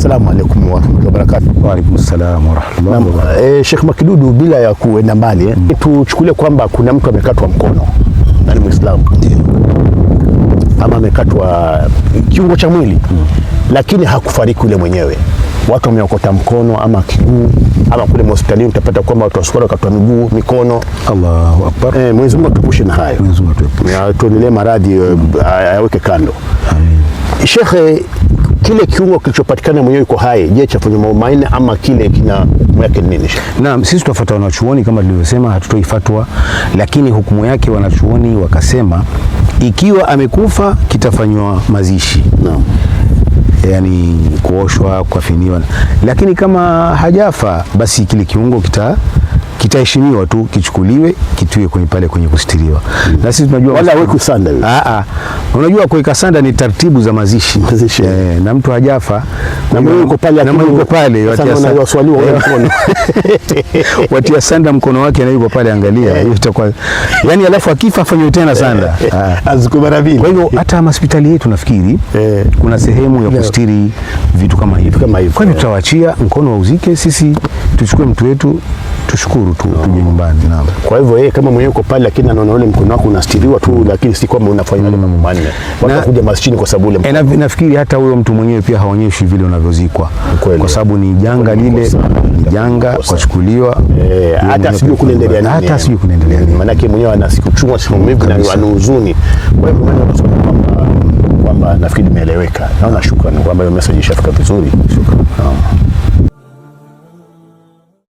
Assalamu alaykum wa rahmatullahi wa barakatuh. Wa alaykum assalam wa rahmatullahi wa barakatuh. Sheikh Makidudu, bila ya kuenda mbali, tuchukulie kwamba kuna mtu amekatwa mkono na ni Muislamu, ama amekatwa kiungo cha mwili, lakini hakufariki yule mwenyewe. Watu wameokota mkono ama kiguu, ama kule hospitalini utapata kwamba watu wasukura wakatwa miguu, mikono. Allahu akbar. Mwenyezi Mungu atupushe na hayo. Mwenyezi Mungu atupushe. Tuendelee maradhi aweke kando. Amin. Sheikh, kile kiungo kilichopatikana mwenyewe yuko hai, je, chafanya mambo manne ama kile kina hukumu yake nini? Naam, sisi tunafuata wanachuoni kama tulivyosema, hatutoi fatwa, lakini hukumu yake wanachuoni wakasema ikiwa amekufa kitafanywa mazishi. Naam. Yani kuoshwa, kufiniwa. Lakini kama hajafa basi kile kiungo kitaheshimiwa tu, kichukuliwe kitiwe kwenye pale kwenye kustiriwa. Na sisi tunajua wala wewe kusanda. Unajua kuweka sanda ni taratibu za mazishi. Na mtu hajafa na mimi yuko pale, watia sanda mkono wake na yuko pale, angalia hiyo itakuwa yani, alafu akifa afanywe tena sanda azikubara vile. Kwa hivyo hata hospitali yetu nafikiri kuna sehemu ya kustiri vitu kama hivi. Kwa hivyo tutawaachia mkono wauzike, sisi tuchukue mtu wetu tushukuru tu tuje nyumbani. Naam. Kwa hivyo yeye kama mwenyewe uko pale, lakini anaona ule mkono wako unastiriwa tu, lakini si kwamba unafanya mambo manne. Watakuja masjini kwa sababu ule mkono. Nafikiri hata huyo mtu mwenyewe pia haonyeshi vile unavyozikwa, kwa sababu ni janga lile, ni janga kuchukuliwa, hata sijui kuendelea nini, hata sijui kuendelea nini, maana yake mwenyewe anasikuchunga maumivu na ana huzuni. Kwa hivyo kwamba nafikiri imeeleweka. Naona shukrani kwamba hiyo message ishafika vizuri. Shukrani.